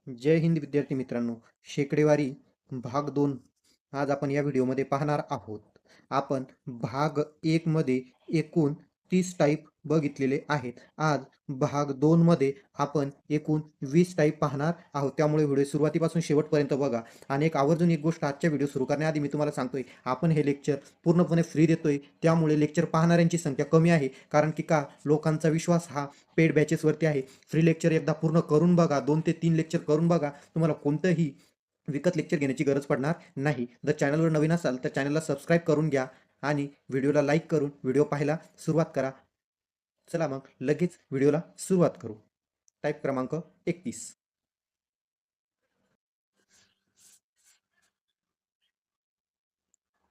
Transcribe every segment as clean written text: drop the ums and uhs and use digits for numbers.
जय हिंद विद्यार्थी मित्रांनो. शेकडेवारी भाग 2 आज आपण या व्हिडिओमध्ये पाहणार आहोत. आपण भाग 1 मध्ये एकूण 30 टाईप बघितलेले आहेत. आज भाग 2 मध्ये आपण एकूण 20 टाईप पाहणार आहोत. त्यामुळे व्हिडिओ सुरुवातीपासून शेवटपर्यंत बघा. आणि आवर्जून एक गोष्ट आजच्या व्हिडिओ सुरू करण्याआधी मी तुम्हाला सांगतोय, आपण हे लेक्चर पूर्णपणे फ्री देतोय. त्यामुळे लेक्चर पाहणाऱ्यांची संख्या कमी आहे. कारण की लोकांचा विश्वास हा पेड बॅचेसवरती आहे. फ्री लेक्चर एकदा पूर्ण करून बघा, 2 ते 3 लेक्चर करून बघा. तुम्हाला कोणतंही विकत लेक्चर घेण्याची गरज पडणार नाही. जर चॅनलवर नवीन असाल तर चॅनलला सबस्क्राईब करून घ्या आणि व्हिडिओला लाईक करून व्हिडिओ पाहायला सुरुवात करा. चला मग लगेच व्हिडिओला सुरुवात करू. टाईप क्रमांक 31.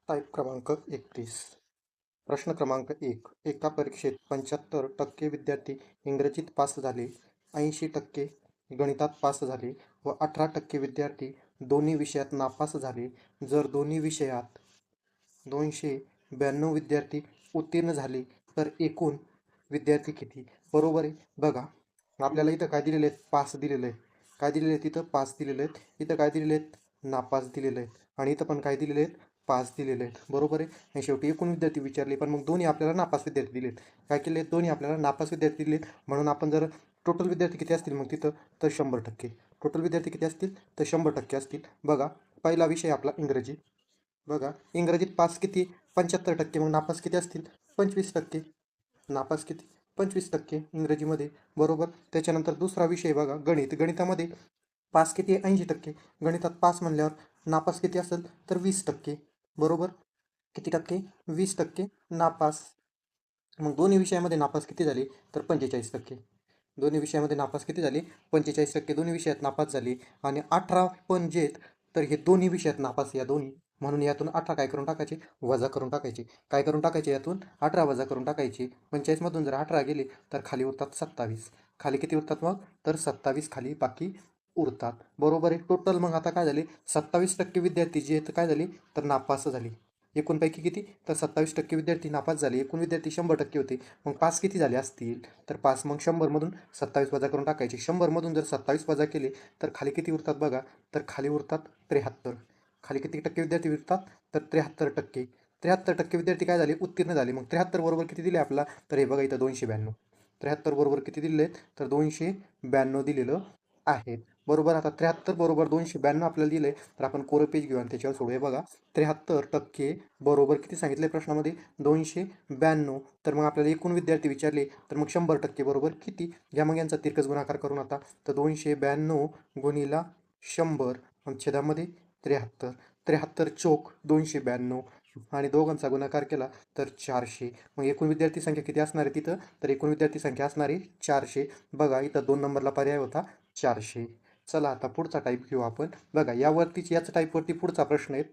टाईप क्रमांक 31. प्रश्न क्रमांक 1. एका परीक्षेत 75% विद्यार्थी इंग्रजीत पास झाले, 80% गणितात पास झाले व 18% विद्यार्थी दोन्ही विषयात नापास झाले. जर दोन्ही विषयात 292 विद्यार्थी उत्तीर्ण झाले तर एकूण विद्यार्थी किती? बरोबर आहे. बघा, आपल्याला इथं काय दिलेले आहेत? पास दिलेलं आहे. काय दिलेले आहेत? इथं पास दिलेले आहेत. इथं काय दिलेले आहेत? नापास दिलेले आहेत. आणि इथं पण काय दिलेले आहेत? पास दिलेले आहेत. बरोबर आहे. आणि शेवटी एकूण विद्यार्थी विचारले, पण मग दोन्ही आपल्याला नापास विद्यार्थी दिलेत. काय केले? दोन्ही आपल्याला नापास विद्यार्थी दिलेत. म्हणून आपण जर टोटल विद्यार्थी किती असतील मग तिथं, तर 100%. टोटल विद्यार्थी किती असतील? तर 100% असतील. बघा, पहिला विषय आपला इंग्रजी. बघा, इंग्रजीत पास किती? 75%. मग नापास किती असतील? 25%. नापास किती? 25% इंग्रजीमध्ये. बरोबर. त्याच्यानंतर दुसरा विषय बघा, गणित. गणितामध्ये पास किती आहे? 80%. गणितात पास म्हणल्यावर नापास किती असेल? तर 20%. बरोबर. किती टक्के? 20% नापास. मग दोन्ही विषयामध्ये नापास किती झाले? तर 45%. दोन्ही विषयामध्ये नापास किती झाले? 45%. दोन्ही विषयात नापास झाले. आणि 18 पण जे आहेत, तर हे दोन्ही विषयात नापास या दोन्ही. म्हणून यातून 18 काय करून टाकायचे? वजा करून टाकायचे. काय करून टाकायचे? यातून 18 वजा करून टाकायचे. 45मधून जर 18 गेले तर खाली उरतात 27. खाली किती उरतात मग? तर 27 खाली बाकी उरतात. बरोबर आहे. टोटल मग आता काय झाले? 27% विद्यार्थी जे आहेत काय झाले? तर नापास झाले. एकूणपैकी किती? तर 27% विद्यार्थी नापास झाले. एकूण विद्यार्थी 100% होते. मग पास किती झाले असतील? तर पास मग 100मधून 27 वजा करून टाकायचे. 100मधून जर 27 वजा केले तर खाली किती उरतात बघा? तर खाली उरतात 73. खाली किती टक्के विद्यार्थी उरतात? तर 73%. 73% विद्यार्थी काय झाले? उत्तीर्ण झाले. मग 73 बरोबर किती दिले आपला? तर हे बघा इथं 292. 73 बरोबर किती दिलेले आहेत? तर 292 दिलेलं आहेत. बरोबर. आता 73 बरोबर 292 आपल्याला दिले, तर आपण कोरं पेज घेऊ आणि त्याच्यावर सोडूया. बघा, 73% बरोबर किती सांगितले प्रश्नामध्ये? 292. तर मग आपल्याला एकूण विद्यार्थी विचारले, तर मग 100% बरोबर किती? घ्या मग यांचा तिरकस गुणाकार करून आता. तर 292 गुणिला 100 मग छेदामध्ये 73. 73 चोक 292 आणि दोघांचा गुणाकार केला तर 400. मग एकूण विद्यार्थी संख्या किती असणार आहे तिथं? तर एकूण विद्यार्थी संख्या असणार आहे 400. बघा, इथं 2 नंबरला पर्याय होता 400. चला आता पुढचा टाईप घेऊ आपण. बघा, यावरतीच याच टाईपवरती पुढचा प्रश्न आहे.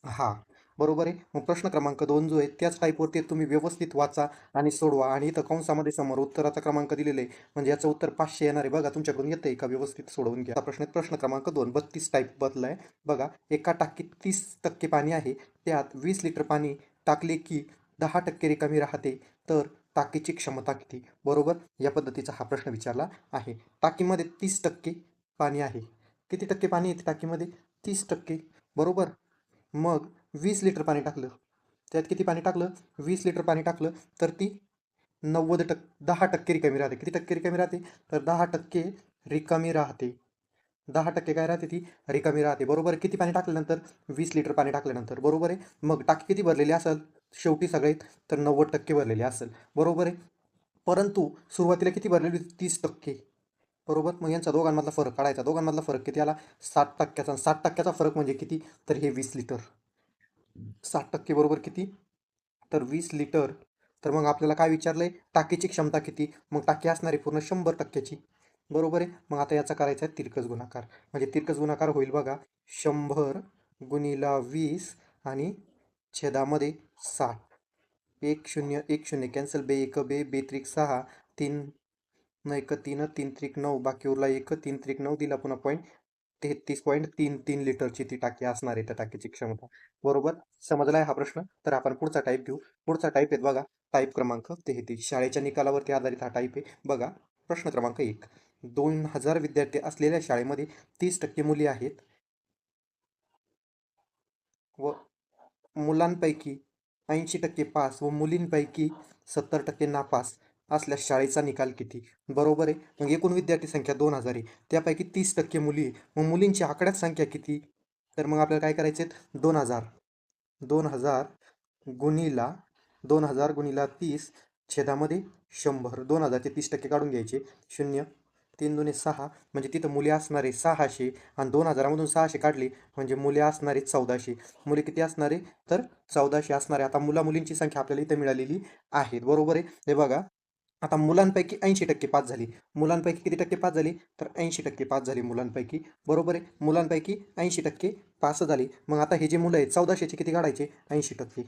हा, बरोबर आहे. मग प्रश्न क्रमांक 2 जो आहे त्याच टाईपवरती तुम्ही व्यवस्थित वाचा आणि सोडवा. आणि इथं कंसामध्ये समोर उत्तराचा क्रमांक दिलेला आहे, म्हणजे याचं उत्तर 500 येणार आहे. बघा, तुमच्याकडून येतंय का? व्यवस्थित सोडवून घ्या. प्रश्न क्रमांक 2, 32 टाईप बदलाय. बघा, एका टाकीत 30% पाणी आहे, त्यात 20 लिटर पाणी टाकले की 10% रिकामी राहते, तर टाकीची क्षमता किती? बरोबर. या पद्धतीचा हा प्रश्न विचारला आहे. टाकीमध्ये 30% पाणी आहे. किती टक्के पाणी आहे टाकीमध्ये? 30%. बरोबर. मग 20 लिटर पाणी टाकलं, त्यात किती पाणी टाकलं? 20 लिटर पाणी टाकलं, तर ती 10% रिकामी राहते. किती टक्के रिकामी राहते? तर 10% रिकामी राहते. 10% काय राहते? ती रिकामी राहते. बरोबर. किती पाणी टाकल्यानंतर? 20 लिटर पाणी टाकल्यानंतर. बरोबर आहे. मग टाकी किती भरलेली असेल शेवटी सगळ्यात? तर 90% भरलेली असेल. बरोबर आहे. परंतु सुरुवातीला किती भरलेली होती? 30%. बरोबर. मग यांचा दोघांमधला फरक काढायचा. दोघांमधला फरक किती आला? 60%चा. 60%चा फरक म्हणजे किती? तर हे 20 लिटर. 60% बरोबर किती? तर 20 लिटर. तर मग आपल्याला काय विचारलंय? टाकीची क्षमता किती? मग टाकी असणार आहे पूर्ण 100%ची. बरोबर आहे. मग आता याचा करायचा आहे तिरकस गुणाकार. म्हणजे तिरकस गुणाकार होईल बघा, 100 गुणिला 20 आणि छेदामध्ये 60. 1 0 1 0 कॅन्सल. बे एक बे, बे त्रिक 6, 3 न एक 3, 3 त्रिक 9, बाकी उरला 1, 3 त्रिक 9 दिला पुन्हा पॉईंट. 33.33 लिटरची ती टाकी असणार आहे, त्या टाकीची क्षमता. बरोबर. समजलाय हा प्रश्न? तर आपण पुढचा टाईप घेऊ. पुढचा टाईप आहे बघा, टाईप क्रमांक 33. शाळेच्या निकालावरती आधारित हा टाईप आहे. बघा, प्रश्न क्रमांक 1. 2000 विद्यार्थी असलेल्या शाळेमध्ये 30% मुली आहेत व मुलांपैकी 80% पास व मुलींपैकी 70% नापास असल्यास शाळेचा निकाल किती? बरोबर आहे. मग एकूण विद्यार्थी संख्या 2000 आहे. त्यापैकी 30% मुली आहे. मग मुलींची आकड्यात संख्या किती? तर मग आपल्याला काय करायचे आहेत? 2000 2000 गुणिला 2000 गुणिला 30 छेदामध्ये 100. 2000चे 30% काढून घ्यायचे. 0 3 दुणे 6 म्हणजे तिथं मुली असणारे 600 आणि 2000मधून 600 काढले म्हणजे मुली असणारे 1400. मुली किती असणारे? तर 1400 असणारे. आता मुलींची संख्या आपल्याला इथे मिळालेली आहे. बरोबर आहे. हे बघा, आता मुलांपैकी 80% पास झाली. मुलांपैकी किती टक्के पास झाली? तर 80% पास झाली मुलांपैकी. बरोबर आहे. मुलांपैकी 80% पास झाली. मग आता हे जे मुलं आहेत 1400चे किती काढायचे? 80%.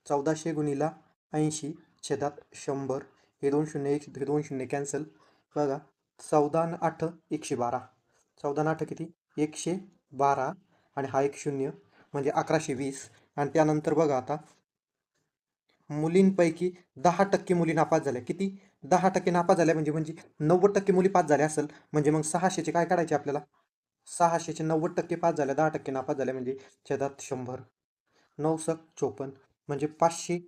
1400 गुणिला 80 छेदात 100. हे 2 शून्य हे 2 शून्य कॅन्सल. बघा, 14 आणि 8 112. 14 आणि 8 किती? 112 आणि हा एक शून्य म्हणजे 1120. आणि त्यानंतर बघा आता मुलींपैकी 10% मुली नापास झाल्या. किती? 10% नापास झाल्या म्हणजे म्हणजे 90% मुली पास झाल्या असेल म्हणजे मग 600चे काय काढायचे आपल्याला? 600चे 90% पास झाल्या, 10% नापास झाल्या म्हणजे छेदात 100. 9 सक 54 म्हणजे 500.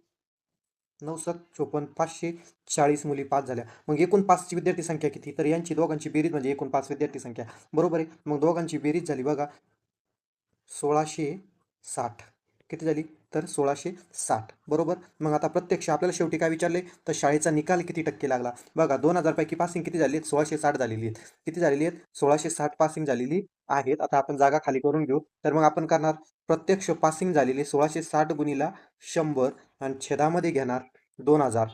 9 सक 54 540 मुली पास झाल्या. मग एकूण पासची विद्यार्थी संख्या किती? तर यांची दोघांची बेरीज म्हणजे एकूण 5 विद्यार्थी संख्या. बरोबर आहे. मग दोघांची बेरीज झाली बघा 1660. किती झाली? तर 1660. बरोबर. मग आता प्रत्यक्ष आपल्याला शेवटी काय विचारले? तर शाळेचा निकाल किती टक्के लागला? बघा, 2000 पैकी पासिंग किती झाली आहेत? 1660 झालेली आहेत. किती झालेली आहेत? 1660 पासिंग झालेली आहेत. आता आपण जागा खाली करून घेऊ. तर मग आपण करणार प्रत्यक्ष पासिंग झालेली 1660 गुणिला 100 आणि छेदामध्ये घेणार 2000.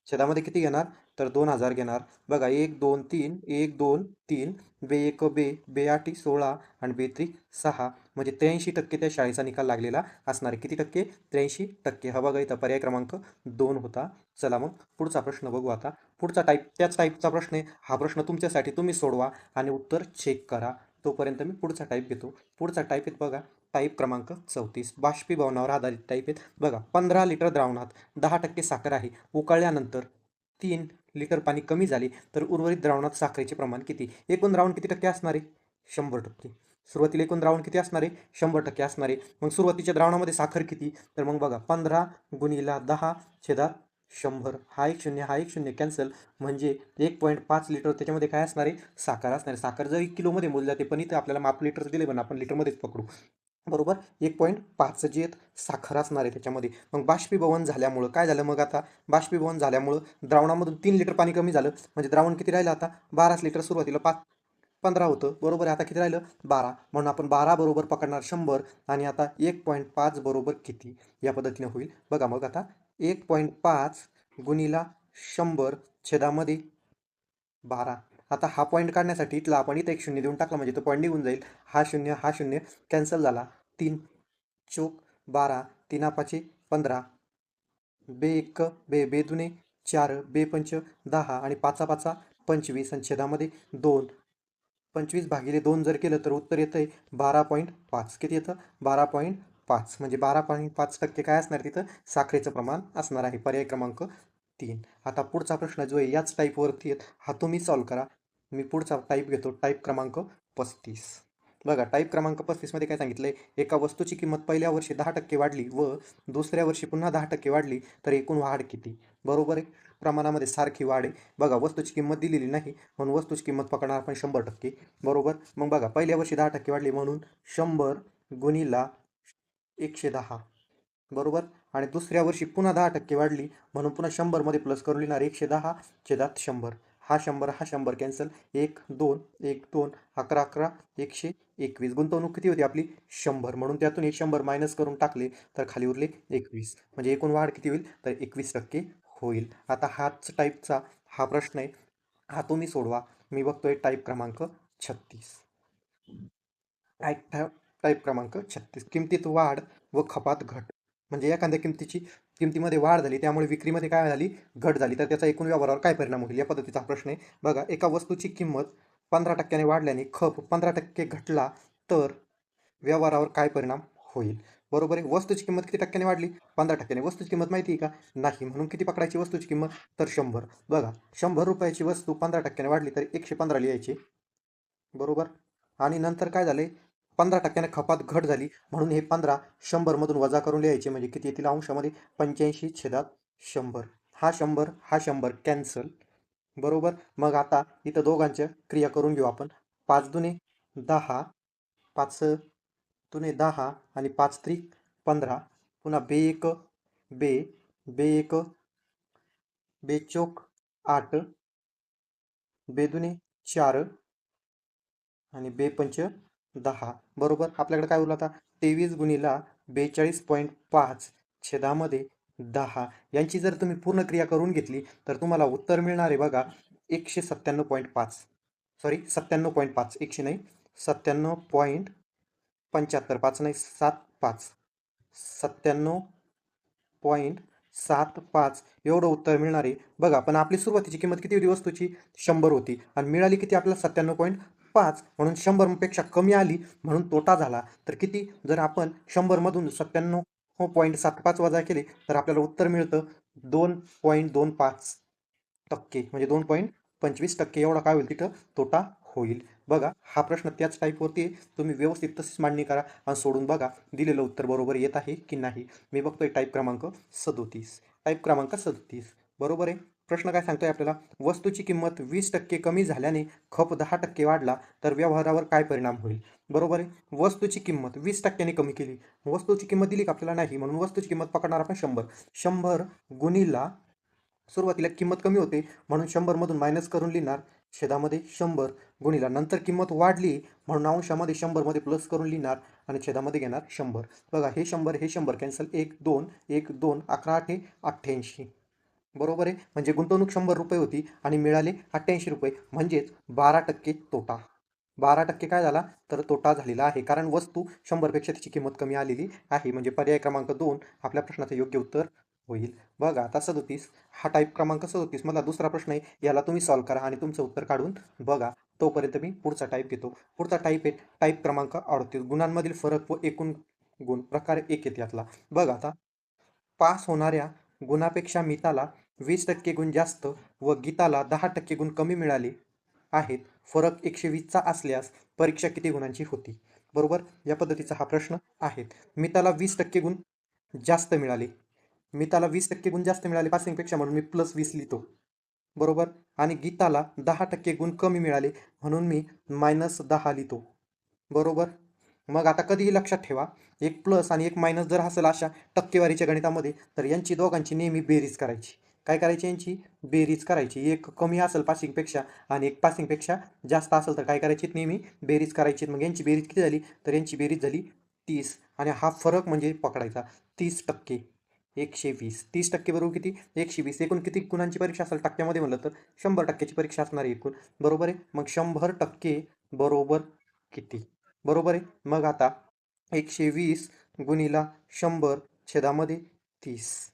छेदामध्ये किती घेणार? तर 2000 घेणार. बघा, 1 2 3 1 2 3 बे 1 बे बे 8 16 आणि बे 3 6 म्हणजे 83% त्या शाळेचा निकाल लागलेला असणार आहे. किती टक्के? 83%. हा बघा, इथं पर्याय क्रमांक 2 होता. चला मग पुढचा प्रश्न बघू आता. पुढचा त्याच टाईपचा प्रश्न आहे. हा प्रश्न तुमच्यासाठी तुम्ही सोडवा आणि उत्तर चेक करा. तोपर्यंत मी पुढचा टाईप घेतो. पुढचा टाईप आहेत बघा, टाईप क्रमांक 34. बाष्पीभवनावर आधारित टाईप आहेत. बघा, 15 लिटर द्रावणात 10% साखर आहे. उकळल्यानंतर 3 लिटर पाणी कमी झाले तर उर्वरित द्रावणात साखरेचे प्रमाण किती? एकूण द्रावण किती टक्के असणार आहे? 100%. सुरुवातीला एकूण द्रावण किती असणार आहे? 100% असणार आहे. मग सुरुवातीच्या द्रावणामध्ये साखर किती? तर मग बघा, 15 गुणिला 10 छेदात 100. हा एक शून्य हा एक शून्य कॅन्सल म्हणजे 1.5 लिटर त्याच्यामध्ये काय असणार आहे? साखर असणार आहे. साखर जर 1 किलोमध्ये मोजली जाते पण इथे आपल्याला माप लिटर दिले पण आपण लिटरमध्येच पकडू. बरोबर. 1.5 जे साखर असणार आहे त्याच्यामध्ये. मग बाष्पीभवन झाल्यामुळं काय झालं? मग आता बाष्पीभवन झाल्यामुळं द्रावणामधून 3 लिटर पाणी कमी झालं म्हणजे द्रावण किती राहिलं आता? 12 लिटर. सुरुवातीला 15 होतं. बरोबर आहे. आता किती राहिलं? 12. म्हणून आपण 12 बरोबर पकडणार 100 आणि आता 1.5 बरोबर किती? या पद्धतीने होईल. बघा, मग आता 1.5 गुणिला 100 छेदामध्ये 12. आता हा पॉईंट काढण्यासाठी इथला आपण इथं एक शून्य देऊन टाकला म्हणजे तो पॉईंट निघून जाईल. हा शून्य कॅन्सल झाला. 3 चोक 12 3 5 15 बे 1 बे दुने 4 बे 5 10 आणि 5 5 25 आणि छेदामध्ये 2. 25 भागिले 2 जर केलं तर उत्तर येतं आहे 12.5. किती येतं? 12.5 म्हणजे 12.5% काय असणार तिथं? साखरेचं प्रमाण असणार आहे. पर्याय क्रमांक 3. आता पुढचा प्रश्न जो आहे याच टाईपवरती आहे. हा तुम्ही सॉल्व करा. मी पुढचा टाईप घेतो, टाईप क्रमांक 35. बघा, टाईप क्रमांक 35 मध्ये काय सांगितलंय? एका वस्तूची किंमत पहिल्या वर्षी 10% वाढली व दुसऱ्या वर्षी पुन्हा 10% वाढली तर एकूण वाढ किती? बरोबर आहे. प्रमाणामध्ये सारखी वाढ आहे. बघा, वस्तूची किंमत दिलेली नाही म्हणून वस्तूची किंमत पकडणार आपण 100%. बरोबर. मग बघा, पहिल्या वर्षी 10% वाढली म्हणून 100 गुणिला 110. बरोबर. आणि दुसऱ्या वर्षी पुन्हा 10% वाढली म्हणून पुन्हा 100 मध्ये प्लस करून लिहिणार 110 छेदात 100. हा 100 कॅन्सल. 1 2 1 2 11 11 121. गुंतवणूक किती होती आपली? 100. म्हणून त्यातून 100 मायनस करून टाकले तर खाली उरले 21. म्हणजे एकूण वाढ किती होईल? तर 21% होईल. आता हाच टाईपचा हा प्रश्न आहे. हा तुम्ही सोडवा. मी बघतोय टाईप क्रमांक 36. टाईप क्रमांक 36. किमतीत वाढ व खपात घट. म्हणजे एखाद्या किमतीमध्ये वाढ झाली त्यामुळे विक्रीमध्ये काय झाली? घट झाली तर त्याचा एकूण व्यवहारावर काय परिणाम होईल? या पद्धतीचा प्रश्न आहे. बघा, एका वस्तूची किंमत 15% वाढल्याने खप 15% घटला तर व्यवहारावर काय परिणाम होईल? बरोबर आहे. वस्तूची किंमत किती टक्क्याने वाढली? 15%. वस्तूची किंमत माहिती आहे का? नाही. म्हणून किती पकडायची वस्तूची किंमत? तर 100. बघा, ₹100 ची वस्तू 15% वाढली तर 115 लिहायची. बरोबर. आणि नंतर काय झाले? 15% खपात घट झाली म्हणून हे 15 100 मधून वजा करून लिहायचे, म्हणजे किती येतील अंशामध्ये? 85/100. हा 100 हा 100 कॅन्सल. बरोबर. मग आता इथं दोघांच्या क्रिया करून घेऊ आपण. 5 दुने 10, 5 दुने 10 आणि 5 त्रिक 15. पुन्हा बे एक बे बे एक बे चोक 8, बे दुने 4 आणि बे पंच 10. बरोबर. आपल्याकडे काय उरलं आता? 23 गुणिला 42.5 छेदामध्ये 10. यांची जर तुम्ही पूर्ण क्रिया करून घेतली तर तुम्हाला उत्तर मिळणार आहे बघा 197.5. सॉरी 97.5. 100 नाही, 97.75. 5 नाही, 75. 97.75 एवढं उत्तर मिळणार आहे बघा. पण आपली सुरुवातीची किंमत किती होती वस्तूची? 100 होती आणि मिळाली किती आपल्याला? 97.5. म्हणून 100पेक्षा कमी आली म्हणून तोटा झाला. तर किती? जर आपण 100 मधून 97.75 वजा केले तर आपल्याला उत्तर मिळतं 2.25%, म्हणजे 2.25% एवढा काय होईल तिथं? तोटा होईल. बघा, हा प्रश्न त्याच टाईपवरती आहे. तुम्ही व्यवस्थित तशीच मांडणी करा आणि सोडून बघा दिलेलं उत्तर बरोबर येत आहे की नाही. मी बघतोय टाईप क्रमांक 37. टाईप क्रमांक 37 बरोबर आहे. प्रश्न काय सांगतोय आपल्याला? वस्तूची किंमत 20% कमी झाल्याने खप 10% वाढला तर व्यवहारावर काय परिणाम होईल? बरोबर आहे. वस्तूची किंमत 20%ने कमी केली. वस्तूची किंमत दिली का आपल्याला? नाही. म्हणून वस्तूची किंमत पकडणार आपण 100. 100 गुणिला सुरुवातीला किंमत कमी होते म्हणून 100 मधून मायनस करून लिहिणार छेदामध्ये 100 गुणिला. नंतर किंमत वाढली म्हणून अंशामध्ये 100 मध्ये प्लस करून लिहिणार आणि छेदामध्ये घेणार 100. बघा, हे 100 हे 100 कॅन्सल. 1 2 1 2 11 8 88. बरोबर आहे. म्हणजे गुंतवणूक ₹100 होती आणि मिळाले ₹88, म्हणजेच 12% तोटा. 12% काय झाला? तर तोटा झालेला आहे, कारण वस्तू 100पेक्षा तिची किंमत कमी आलेली आहे. म्हणजे पर्याय क्रमांक 2 आपल्या प्रश्नाचं योग्य उत्तर होईल. बघा आता 37. हा टाईप क्रमांक 37 मधला दुसरा प्रश्न आहे. याला तुम्ही सॉल्व्ह करा आणि तुमचं उत्तर काढून बघा. तोपर्यंत मी पुढचा टाईप घेतो. पुढचा टाईप आहे टाईप क्रमांक 38. गुणांमधील फरक व एकूण गुण. प्रकार 1 येते यातला. बघा आता, पास होणाऱ्या गुणापेक्षा मिताला 20% गुण जास्त व गीताला 10% गुण कमी मिळाले आहेत. फरक 120चा असल्यास परीक्षा किती गुणांची होती? बरोबर. या पद्धतीचा हा प्रश्न आहे. मिताला 20% गुण जास्त मिळाले. मिताला 20% गुण जास्त मिळाले पासिंगपेक्षा म्हणून मी +20 लिहितो. बरोबर. आणि गीताला 10% गुण कमी मिळाले म्हणून मी -10 लिहितो. बरोबर. मग आता कधीही लक्षात ठेवा, एक प्लस आणि एक मायनस जर असेल अशा टक्केवारीच्या गणितामध्ये तर यांची दोघांची नेहमी बेरीज करायची. काय करायची? यांची बेरीज करायची. एक कमी असेल पासिंगपेक्षा आणि एक पासिंगपेक्षा जास्त असेल तर काय करायची? नेहमी बेरीज करायची. मग यांची बेरीज किती झाली? तर यांची बेरीज झाली 30 आणि हा फरक म्हणजे पकडायचा 30%. 120. 30% बरोबर किती? 120. एकूण किती गुणांची परीक्षा असेल टक्क्यामध्ये म्हणलं तर 100%ची परीक्षा असणार आहे एकूण. बरोबर आहे. मग 100% बरोबर किती? बरोबर आहे. मग आता 120 गुणिला 100 छेदामध्ये 30.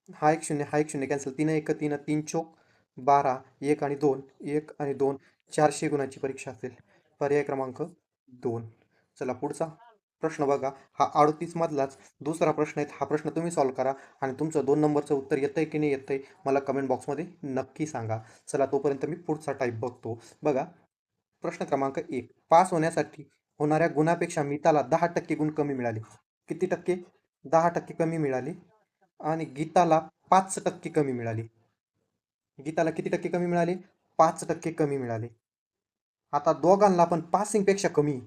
हा एक शून्य हा एक शून्य कॅन्सल. 3 1 3 3 चोक 12. 1 आणि 2 1 आणि 2 400 गुणांची परीक्षा असेल. पर्याय क्रमांक 2. चला पुढचा प्रश्न बघा. हा 38 मधलाच दुसरा प्रश्न आहे. हा प्रश्न तुम्ही सॉल्व्ह करा आणि तुमचं 2 नंबरचं उत्तर येतंय की नाही येतंय मला कमेंट बॉक्समध्ये नक्की सांगा. चला तोपर्यंत मी पुढचा टाईप बघतो. बघा, प्रश्न क्रमांक 1. पास होण्यासाठी होणाऱ्या गुणापेक्षा मिताला 10% गुण कमी मिळाले. किती टक्के? 10% कमी मिळाले. आणि गीताला 5% कमी मिळाले. गीताला किती टक्के कमी मिळाले? 5% कमी मिळाले. आता दोघांना पण पासिंगपेक्षा कमी.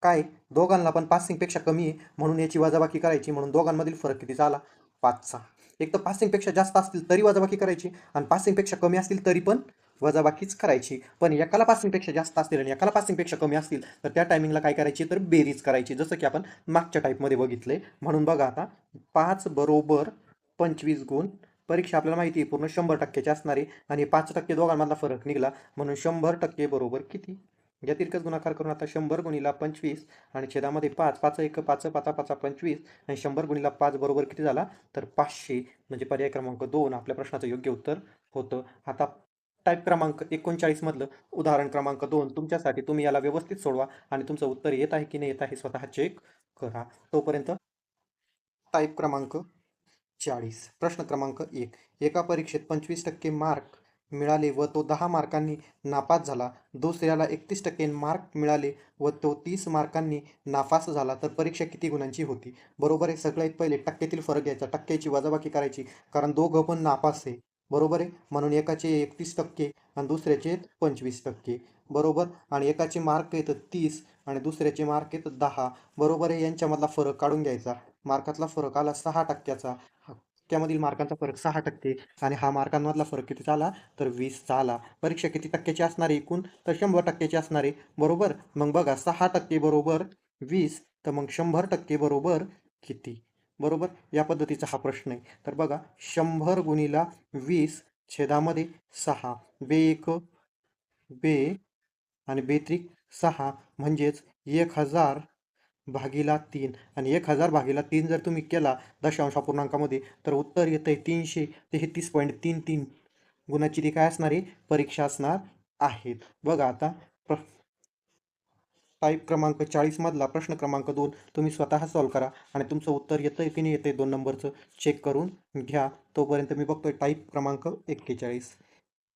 काय? दोघांना पण पासिंगपेक्षा कमी आहे म्हणून याची वजाबाकी करायची. म्हणून दोघांमधील फरक कितीचा आला? 5चा. एक तर पासिंगपेक्षा जास्त असतील तरी वजाबाकी करायची आणि पासिंगपेक्षा कमी असतील तरी पण वजाबाकीच करायची. पण एकाला पासिंगपेक्षा जास्त असतील आणि एकाला पासिंगपेक्षा कमी असतील तर त्या टायमिंगला काय करायची? तर बेरीज करायची, जसं की आपण मागच्या टाईपमध्ये बघितलंय. म्हणून बघा आता, 5 बरोबर 25 गुण. परीक्षा आपल्याला माहिती आहे पूर्ण 100%ची असणार आहे आणि 5% दोघांमधला फरक निघाला म्हणून 100% बरोबर किती? या तिरकस गुणाकार करून आता 100 गुणिला 25 आणि छेदामध्ये 5. 5 1 5 5 5 25 आणि 100 गुणिला 5 बरोबर किती झाला? तर 500. म्हणजे पर्याय क्रमांक 2 आपल्या प्रश्नाचं योग्य उत्तर होतं. आता टाईप क्रमांक 39 मधलं उदाहरण क्रमांक 2 तुमच्यासाठी. तुम्ही याला व्यवस्थित सोडवा आणि तुमचं उत्तर येत आहे की नाही येत आहे स्वतः चेक करा. तोपर्यंत टाईप क्रमांक 40. प्रश्न क्रमांक 1. एका परीक्षेत 25% मार्क मिळाले व तो 10 मार्कांनी नापास झाला. दुसऱ्याला 31% मार्क मिळाले व तो 30 मार्कांनी नापास झाला. तर परीक्षा किती गुणांची होती? बरोबर आहे. सगळ्यात पहिले टक्क्यातील फरक घ्यायचा. टक्क्याची वजाबाकी करायची. कारण दोघं पण नापास आहे. बरोबर आहे. म्हणून एकाचे 31% आणि दुसऱ्याचे 25%. बरोबर. आणि एकाचे मार्क येतं 30 आणि दुसऱ्याचे मार्क येतं 10. बरोबर आहे. यांच्यामधला फरक काढून घ्यायचा. मार्कातला फरक आला 6 टक्क्याचा. त्यामधील मार्कांचा फरक 6% आणि हा मार्कांमधला फरक कितीचा आला? तर 20चा आला. परीक्षा किती टक्क्याची असणार आहे एकूण? तर 100% असणार आहे. बरोबर. मग बघा 6% बरोबर 20, तर मग 100% बरोबर किती? बरोबर. या पद्धतीचा हा प्रश्न आहे. तर बघा 100 गुणिला 20 छेदामध्ये 6. बे बे आणि बेत्रिक 6 म्हणजेच 1000 भागीला 3 आणि 1000 भागीला 3 जर तुम्ही केला दशांश अपूर्णांकामध्ये तर उत्तर येतंय 333.33 गुणाची ती काय असणार आहे? परीक्षा असणार आहेत. बघा आता टाईप क्रमांक 40 मधला प्रश्न क्रमांक 2 तुम्ही स्वतः सॉल्व करा आणि तुमचं उत्तर येतंय की नाही येतंय 2 नंबरचं चेक करून घ्या. तोपर्यंत मी बघतोय टाईप क्रमांक 41.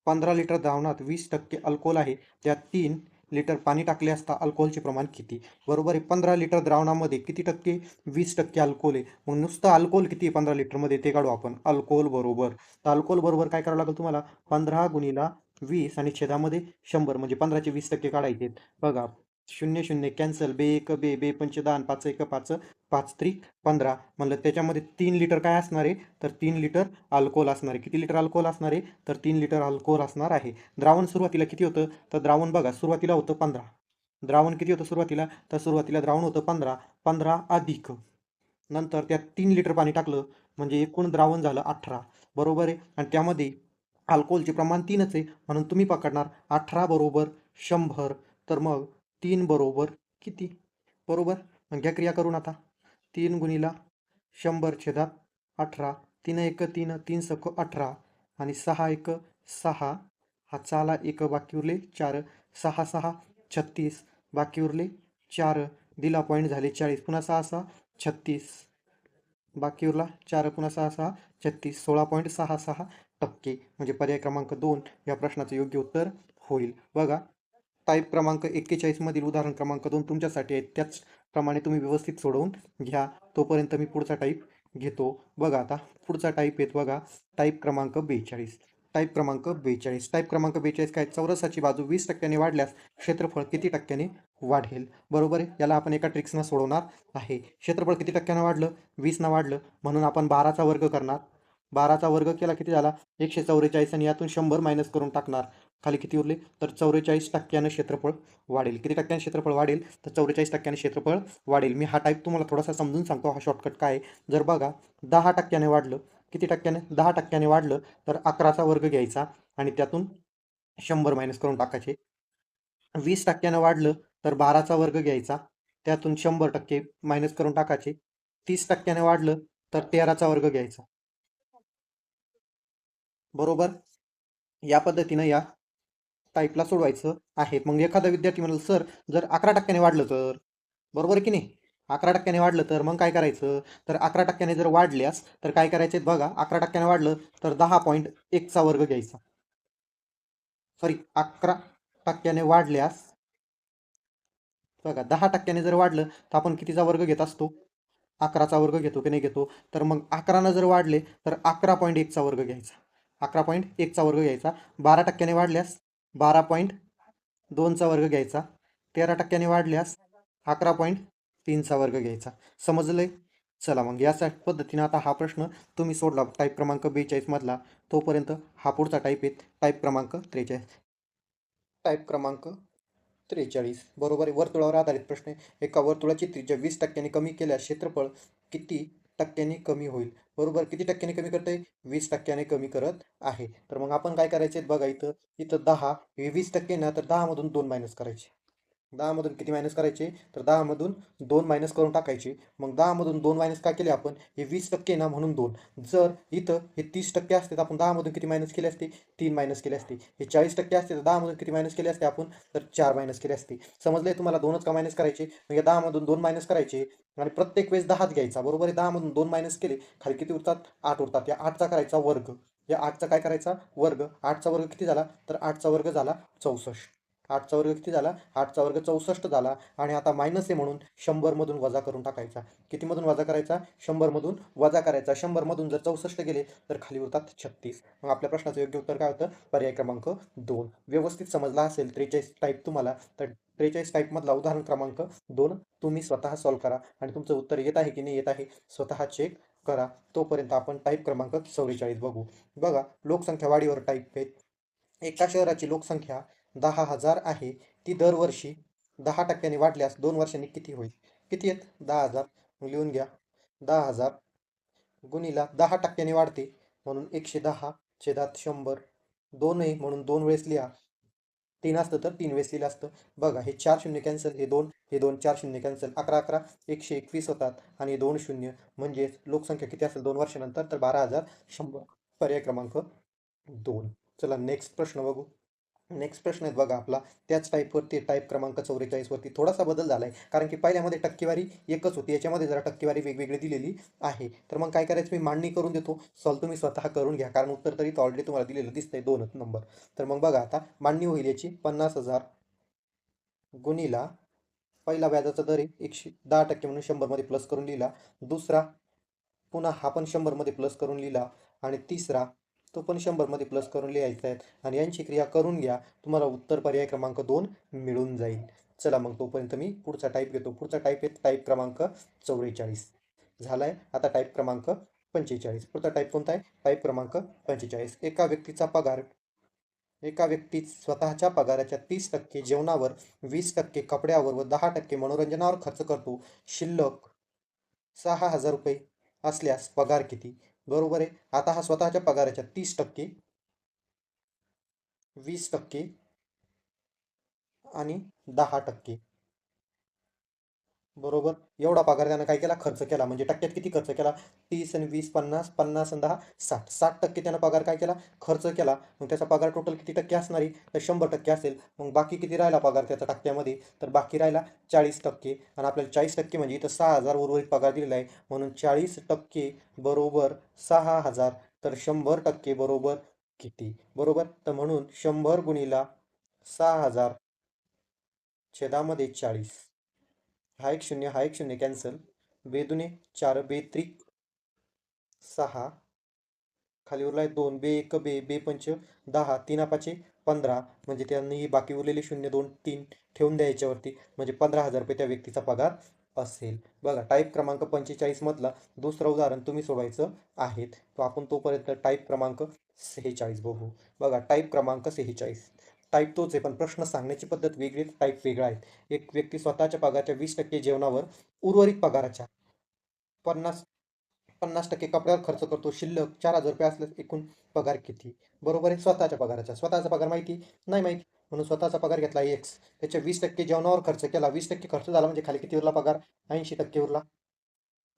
15 लिटर द्रावणात 20% अल्कोहोल आहे. त्यात 3 लिटर पाणी टाकले असता अल्कोहोलचे प्रमाण किती? बरोबर आहे. 15 लिटर द्रावणामध्ये किती टक्के? 20% अल्कोहोल आहे. मग नुसतं अल्कोहोल किती आहे 15 लिटरमध्ये ते काढू आपण. अल्कोहोल बरोबर. तर अल्कोहोल बरोबर काय करावं लागेल तुम्हाला? 15 गुणिला 20 आणि छेदामध्ये 100 म्हणजे 15चे 20% काढायचे. बघा 0 0 कॅन्सल. बे एक बे, बे पंच 10, 5 एक 5, 5 त्रिक 15 म्हणलं त्याच्यामध्ये 3 लिटर काय असणार आहे? तर 3 लिटर अल्कोहोल असणार आहे. किती लिटर अल्कोहोल असणार आहे? तर 3 लिटर अल्कोहोल असणार आहे. द्रावण सुरुवातीला किती होतं? तर द्रावण बघा सुरुवातीला होतं 15. द्रावण किती होतं सुरुवातीला? तर सुरुवातीला द्रावण होतं 15. 15 अधिक नंतर त्यात 3 लिटर पाणी टाकलं म्हणजे एकूण द्रावण झालं 18. बरोबर आहे. आणि त्यामध्ये अल्कोहोलचे प्रमाण 3च आहे म्हणून तुम्ही पकडणार 18 बरोबर 100. तर मग 3 बरोबर किती? बरोबर. मग घ्या क्रिया करून आता. 3 गुणिला 100 छेदात 18. 3 एक 3, 3 सक 18 आणि 6 एक 6. हा चाला एक बाकी उरले 4. 6 6 36 बाकी उरले 4. दिला पॉईंट झाले 40. पुन्हा 6 6 36 बाकी उरला 4. पुन्हा 6 6 36. 16.66% म्हणजे पर्याय क्रमांक 2 या प्रश्नाचं योग्य उत्तर होईल. बघा टाईप क्रमांक 41 मधील उदाहरण क्रमांक 2 तुमच्यासाठी आहे. त्याचप्रमाणे तुम्ही व्यवस्थित सोडवून घ्या. तोपर्यंत मी पुढचा टाईप घेतो. बघा आता पुढचा टाईप येत बघा टाईप क्रमांक 42. टाईप क्रमांक 42. टाईप क्रमांक 42 काय? चौरसाची बाजू 20% वाढल्यास क्षेत्रफळ किती टक्क्याने वाढेल? बरोबर आहे. याला आपण एका ट्रिक्सनं सोडवणार आहे. क्षेत्रफळ किती टक्क्यानं वाढलं? 20नं वाढलं म्हणून आपण 12चा वर्ग करणार. 12चा वर्ग केला किती झाला? 144 आणि यातून 100 मायनस करून टाकणार. खाली किती उरले? तर 44% क्षेत्रफळ वाढेल. किती टक्क्याने क्षेत्रफळ वाढेल? तर 44% क्षेत्रफळ वाढेल. मी हा टाईप तुम्हाला थोडासा समजून सांगतो. हा शॉर्टकट काय आहे? जर बघा 10% वाढलं. किती टक्क्याने? 10% वाढलं तर 11चा वर्ग घ्यायचा आणि त्यातून 100 मायनस करून टाकायचे. 20% वाढलं तर 12चा वर्ग घ्यायचा. त्यातून 100% मायनस करून टाकायचे. 30% वाढलं तर 13चा वर्ग घ्यायचा. बरोबर. या पद्धतीनं या टाईपला सोडवायचं आहे. मग एखादा विद्यार्थी म्हणेल सर जर 11% वाढलं तर? बरोबर आहे की नाही? 11% वाढलं तर मग काय करायचं? तर 11% जर वाढल्यास तर काय करायचे बघा 11% वाढलं तर 10.1चा वर्ग घ्यायचा. सॉरी 11% वाढल्यास बघा 10% जर वाढलं तर आपण कितीचा वर्ग घेत असतो? 11चा वर्ग घेतो की नाही घेतो? तर मग 11नं जर वाढले तर 11.1चा वर्ग घ्यायचा. 11.1चा वर्ग घ्यायचा. 12% वाढल्यास 12.2चा वर्ग घ्यायचा. 13% वाढल्यास 11.3चा वर्ग घ्यायचा. समजलंय? चला मग याच पद्धतीने आता हा प्रश्न तुम्ही सोडला टाईप क्रमांक 42 मधला. तोपर्यंत हा पुढचा टाईप आहे टाईप क्रमांक 43. टाईप क्रमांक 43 बरोबर आहे. वर्तुळावर आधारित प्रश्न आहे. एका वर्तुळाची त्रिज्या 20% कमी केल्यास क्षेत्रफळ किती टक्क्यांनी कमी होईल? बरोबर. किती टक्क्यांनी कमी करते? 20% कमी करत आहे. तर मग आपण काय करायचे बघा इथं 10 हे 20% ना तर 10 मधून 2 मायनस करायचे. 10 मधून किती मायनस करायचे, तर 10 मधून 2 मायनस करून टाकायचे. मग 10 मधून 2 मायनस का केले आपण, हे 20% ना म्हणून 2. जर इथं हे 30% असते तर आपण 10 मधून किती मायनस केले असते, 3 मायनस केले असते. हे 40% असते तर 10 मधून किती मायनस केले असते आपण, तर 4 मायनस केले असते. समजलंय तुम्हाला, 2च का मायनस करायचे, मग या 10 मधून 2 मायनस करायचे आणि प्रत्येक वेळेस 10च घ्यायचा. बरोबर आहे, 10 मधून 2 मायनस केले, खाली किती उरतात, 8 उरतात. या 8चा करायचा वर्ग, या 8चा काय करायचा वर्ग. 8चा वर्ग किती झाला, तर 8चा वर्ग झाला 64. 8चा वर्ग किती झाला, 8चा वर्ग 64 झाला. आणि आता मायनस आहे म्हणून 100 मधून वजा करून टाकायचा. किती मधून वजा करायचा, 100 मधून वजा करायचा. 100 मधून जर 64 गेले तर खाली उरतात 36. मग आपल्या प्रश्नाचं योग्य उत्तर काय होतं, पर्याय क्रमांक 2. व्यवस्थित समजला असेल 43 टाईप तुम्हाला, तर 43 टाईप मधला उदाहरण क्रमांक 2 तुम्ही स्वतः सॉल्व्ह करा आणि तुमचं उत्तर येत आहे की नाही येत आहे स्वतः चेक करा. तोपर्यंत आपण टाईप क्रमांक 44 बघू. बघा, लोकसंख्या वाढीवर टाईप आहेत. एका शहराची लोकसंख्या 10,000 आहे. ती दरवर्षी 10% वाढल्यास 2 वर्षांनी किती होईल. किती आहेत, 10,000. मग लिहून घ्या, 10,000 गुणिला 10% वाढते म्हणून 110 छेदात 100. 2 आहे म्हणून 2 वेळेस लिहा. 3 असतं तर 3 वेळेस लिहिलं असतं. बघा, हे 4 शून्य कॅन्सल, हे दोन 4 शून्य कॅन्सल, 11 11 121 होतात आणि 2 शून्य. म्हणजेच लोकसंख्या किती असेल 2 वर्षानंतर, तर 12,100. पर्याय क्रमांक 2. चला नेक्स्ट प्रश्न बघू. नेक्स्ट प्रश्न आहे बघा आपला, त्याच टाईपवरती, टाईप क्रमांक 44 वरती थोडासा बदल झाला आहे. कारण की पहिल्यामध्ये टक्केवारी एकच होती, याच्यामध्ये जरा टक्केवारी वेगवेगळी दिलेली आहे. तर मग काय करायचं, मी मांडणी करून देतो, सॉल्व तुम्ही स्वतः करून घ्या, कारण उत्तर तरी ऑलरेडी तुम्हाला दिलेलं दिसतंय 2च नंबर. तर मग बघा आता मांडणी होईल याची, 50,000 गुणिला पहिला व्याजाचा दर आहे 110% म्हणून 100 मध्ये प्लस करून लिहिला. दुसरा पुन्हा हा पण 100 मध्ये प्लस करून लिहिला. आणि तिसरा तो पण 100 मध्ये प्लस करून लिहायचा आहे. आणि यांची क्रिया करून घ्या, तुम्हाला उत्तर पर्याय क्रमांक 2 मिळून जाईल. चला मग तोपर्यंत मी पुढचा टाईप घेतो. पुढचा टाईप आहे टाईप क्रमांक 44. झालाय. आता टाईप क्रमांक 45. पुढचा टाईप कोणता आहे, टाईप क्रमांक 45. एका व्यक्ती स्वतःच्या पगाराच्या 30% जेवणावर, 20% कपड्यावर व 10% मनोरंजनावर खर्च करतो. शिल्लक 6,000 रुपये असल्यास पगार किती. बरोबर आहे. आता हा स्वतःच्या पगाराच्या 30%, 20% आणि 10%. बरोबर, एवढा पगार त्यानं काय केला, खर्च केला. म्हणजे टक्क्यात किती खर्च केला, 30 आणि 20 50, 50 आणि 10 60. 60% त्यानं पगार काय केला, खर्च केला. मग त्याचा पगार टोटल किती टक्के असणार आहे, तर 100% असेल. मग बाकी किती राहिला पगार त्याचा टक्क्यामध्ये, तर बाकी राहिला 40%. आणि आपल्याला 40% म्हणजे इथं 6,000 उर्वरित पगार दिलेला आहे, म्हणून 40% बरोबर 6,000. तर 100% बरोबर किती, बरोबर. तर म्हणून 100 गुणिला 6,000 छेदामध्ये 40. हा एक शून्य, हा एक शून्य कॅन्सल. बेदुने 4, बेत्रिक 6, खाली उरलाय 2, बे एक बे, बे पंच 10, 3 पाचे 15. म्हणजे त्यांनी बाकी उरलेले 0 2 3 ठेवून द्या याच्यावरती, म्हणजे 15,000 रुपये त्या व्यक्तीचा पगार असेल. बघा, टाईप क्रमांक 45 मधला दुसरं उदाहरण तुम्ही सोडवायचं आहे. तो आपण तोपर्यंत टाईप क्रमांक 46 बघू. बघा, टाईप क्रमांक 46. टाईप तोच आहे, पण प्रश्न सांगण्याची पद्धत वेगळी, टाईप वेगळा आहे. एक व्यक्ती स्वतःच्या पगाराच्या 20% जेवणावर, उर्वरित पगाराच्या 50% कपड्यावर खर्च करतो. शिल्लक 4,000 रुपये असल्यास एकूण पगार किती. बरोबर आहे. स्वतःचा पगार माहिती नाही माहिती, म्हणून स्वतःचा पगार घेतला एक्स, त्याच्या 20% जेवणावर खर्च केला. 20% खर्च झाला म्हणजे खाली किती उरला पगार, 80% उरला.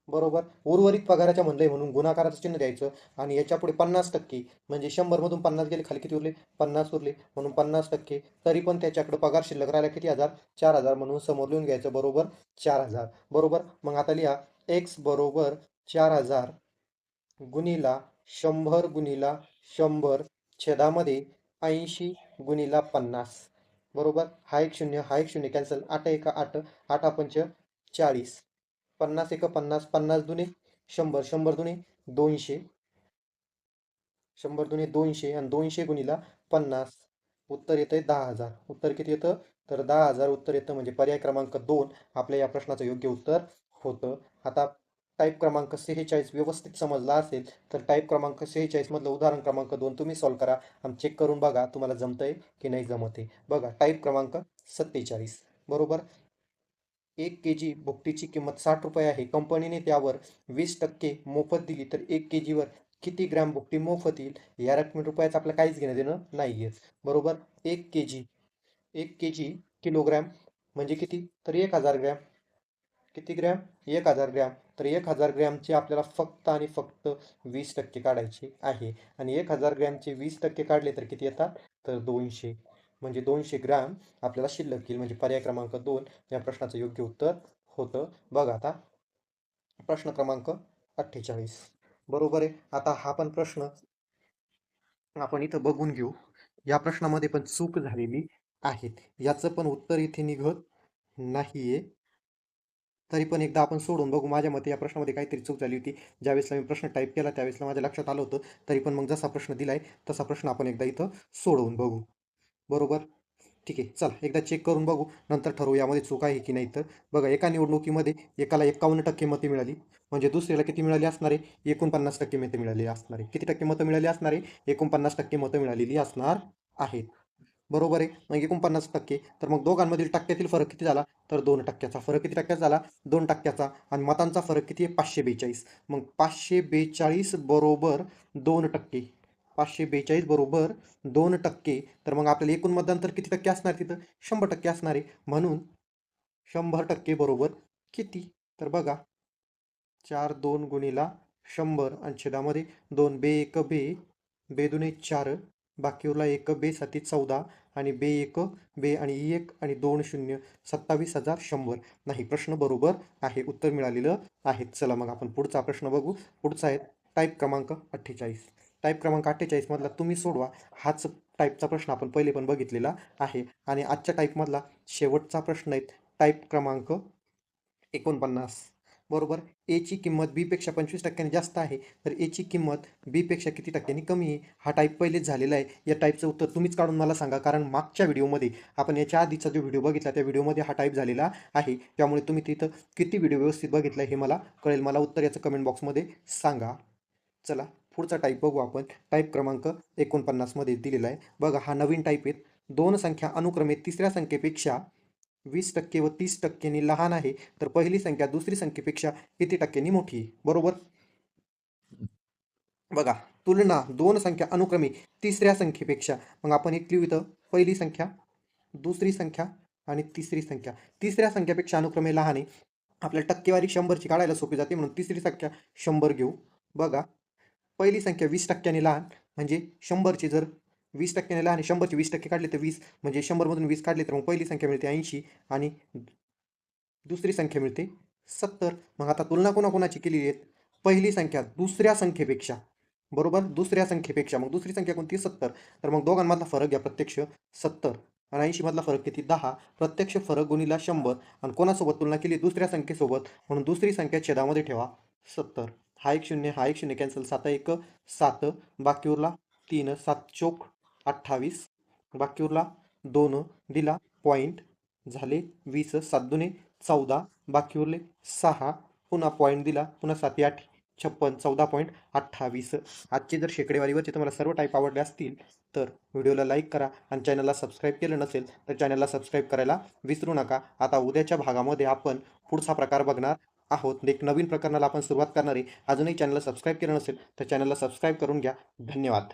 बरोबर, उर्वरित पगाराच्या म्हणलंय म्हणून गुणाकाराचं चिन्ह द्यायचं. आणि याच्या पुढे 50% म्हणजे 100 मधून 50 गेले, खाली किती उरले, 50 उरले, म्हणून 50%. तरी पण त्याच्याकडे पगार शिल्लक राहिला किती हजार, 4,000, म्हणून समोर लिहून घ्यायचं बरोबर 4,000. बरोबर, मग आता लिहा एक्स बरोबर 4,000 गुणिला 100 गुणिला 100 छेदामध्ये 80 गुणिला 50. बरोबर, हा एक शून्य, हा एक शून्य कॅन्सल. 8 एक 8, 8 पंच 40, 50 एक 50, 50 दुने 100, 100 दुने 200, 100 दुने 200 आणि 200 गुणिला 50. उत्तर येतंय 10,000. उत्तर किती येतं, तर 10,000 उत्तर येतं. म्हणजे पर्याय क्रमांक 2 आपल्या या प्रश्नाचं योग्य उत्तर होतं. आता टाईप क्रमांक 46 व्यवस्थित समजला असेल तर टाईप क्रमांक 46 मधलं उदाहरण क्रमांक 2 तुम्ही सॉल्व्ह करा आणि चेक करून बघा तुम्हाला जमतंय की नाही जमत आहे. बघा, टाईप क्रमांक 47. बरोबर, 1 kg भुकटीची किंमत 60 रुपये आहे. कंपनीने त्यावर 20% मोफत दिली तर 1 kg वर किती ग्रॅम भुकटी मोफत येईल. या रकमी रुपयाचं आपलं काहीच घेणं देणं नाही आहे. बरोबर, 1 kg, 1 kg किलोग्रॅम म्हणजे किती? तर 1000 ग्रॅम. किती ग्रॅम? 1000 ग्रॅम. तर 1000 ग्रॅमचे आपल्याला फक्त आणि फक्त 20% काढायचे आहे. आणि 1000 ग्रॅमचे 20% काढले तर किती येतात? तर 200. म्हणजे 200 ग्रॅम आपल्याला शिल्लक येईल. म्हणजे पर्याय क्रमांक 2 या प्रश्नाचं योग्य उत्तर होतं. बघा आता प्रश्न क्रमांक 48. बरोबर आहे. आता हा पण प्रश्न आपण इथं बघून घेऊ. या प्रश्नामध्ये पण चूक झालेली आहे. याचं पण उत्तर इथे निघत नाहीये. तरी पण एकदा आपण सोडून बघू. माझ्या मते या प्रश्नामध्ये काहीतरी चूक झाली होती. ज्यावेळेसला मी प्रश्न टाईप केला त्यावेळेसला माझ्या लक्षात आलं होतं. तरी पण मग जसा प्रश्न दिलाय तसा प्रश्न आपण एकदा इथं सोडवून बघू. बरोबर? ठीक आहे. चला एकदा चेक करून बघू. नंतर ठरवू यामध्ये चूक आहे की नाही तर. बघा एका निवडणुकीमध्ये एकाला 51% मते मिळाली. म्हणजे दुसऱ्याला किती मिळाली असणार आहे? 49% मते मिळालेली असणार आहे. किती टक्के मतं मिळाली असणार आहे? 49% मतं मिळालेली असणार आहेत. बरोबर आहे. मग 49% तर मग दोघांमधील टक्क्यातील फरक किती झाला? तर 2%चा. फरक किती टक्क्याचा झाला? 2%चा. आणि मतांचा फरक किती आहे? 542. मग 542 बरोबर 2%. 542 बरोबर 2%. तर मग आपल्याला एकूण मतदान तर किती टक्के असणार तिथं? 100% असणार आहे. म्हणून 100% बरोबर किती? तर बघा 4 2 गुणिला 100 आणि छेदामध्ये 2 बे 1 बे, बे दुने 4, बाकी उरला 1 बे 7 14 आणि बे 1 बे आणि 1 आणि 2 0 27,100. नाही प्रश्न बरोबर आहे. उत्तर मिळालेलं आहे. चला मग आपण पुढचा प्रश्न बघू. पुढचा आहे टाईप क्रमांक 48. टाईप क्रमांक 48 मधला तुम्ही सोडवा. हाच टाईपचा प्रश्न आपण पहिले पण बघितलेला आहे आणि आजच्या टाईपमधला शेवटचा प्रश्न आहे. टाईप क्रमांक 49. बरोबर. एची किंमत बीपेक्षा 25% जास्त आहे तर एची किंमत बीपेक्षा किती टक्क्यांनी कमी आहे? हा टाईप पहिलेच झालेला आहे. या टाईपचं उत्तर तुम्हीच काढून मला सांगा. कारण मागच्या व्हिडिओमध्ये आपण याच्या आधीचा जो व्हिडिओ बघितला त्या व्हिडिओमध्ये हा टाईप झालेला आहे. त्यामुळे तुम्ही तिथं किती व्हिडिओ व्यवस्थित बघितला हे मला कळेल. मला उत्तर याचं कमेंट बॉक्समध्ये सांगा. चला पुढचा टाईप बघू आपण. टाईप क्रमांक 49 मध्ये दिलेला आहे. बघा हा नवीन टाईप आहे. दोन संख्या अनुक्रमे तिसऱ्या संख्येपेक्षा 20% व 30%नी लहान आहे तर पहिली संख्या दुसरी संख्येपेक्षा किती टक्क्यांनी मोठी आहे? बरोबर. बघा तुलना दोन संख्या अनुक्रमे तिसऱ्या संख्येपेक्षा. मग आपण एक लिहू इथं पहिली संख्या, दुसरी संख्या आणि तिसरी संख्या. तिसऱ्या संख्यापेक्षा अनुक्रमे लहान आहे. आपल्याला टक्केवारी 100ची काढायला सोपी जाते म्हणून तिसरी संख्या 100 घेऊ. बघा पहिली संख्या 20%ने लहान म्हणजे 100ची जर 20%ने लहान आहे 100चे 20% काढले तर 20 म्हणजे 100मधून 20 काढले तर मग पहिली संख्या मिळते 80 आणि दुसरी संख्या मिळते 70. मग आता तुलना कोणाकोणाची केलेली आहेत? पहिली संख्या दुसऱ्या संख्येपेक्षा. बरोबर दुसऱ्या संख्येपेक्षा मग दुसरी संख्या कोणती? 70. तर मग दोघांमधला फरक घ्या प्रत्यक्ष 70 आणि 80 मधला फरक किती? 10. प्रत्यक्ष फरक गुणिला 100 आणि कोणासोबत तुलना केली? दुसऱ्या संख्येसोबत म्हणून दुसरी संख्या छेदामध्ये ठेवा 70. हा एक शून्य हा एक शून्य कॅन्सल 7 1 7 बाकी उरला 3 7 चोक 28 बाकी उरला 2 दिला पॉईंट झाले 20 7 दुने 14 बाकी उरले 6 पुन्हा पॉईंट दिला पुन्हा 7 8 56 14.28. आजचे जर शेकडेवारीवरचे तुम्हाला सर्व टाईप आवडले असतील तर व्हिडिओला लाईक करा आणि चॅनलला सबस्क्राईब केलं नसेल तर चॅनलला सबस्क्राईब करायला विसरू नका. आता उद्याच्या भागामध्ये आपण पुढचा प्रकार बघणार आहोत. एक नवीन प्रकरणाला आपण सुरुवात करणार आहे. अजूनही चॅनलला सबस्क्राईब केलं नसेल तर चॅनलला सबस्क्राईब करून घ्या. धन्यवाद.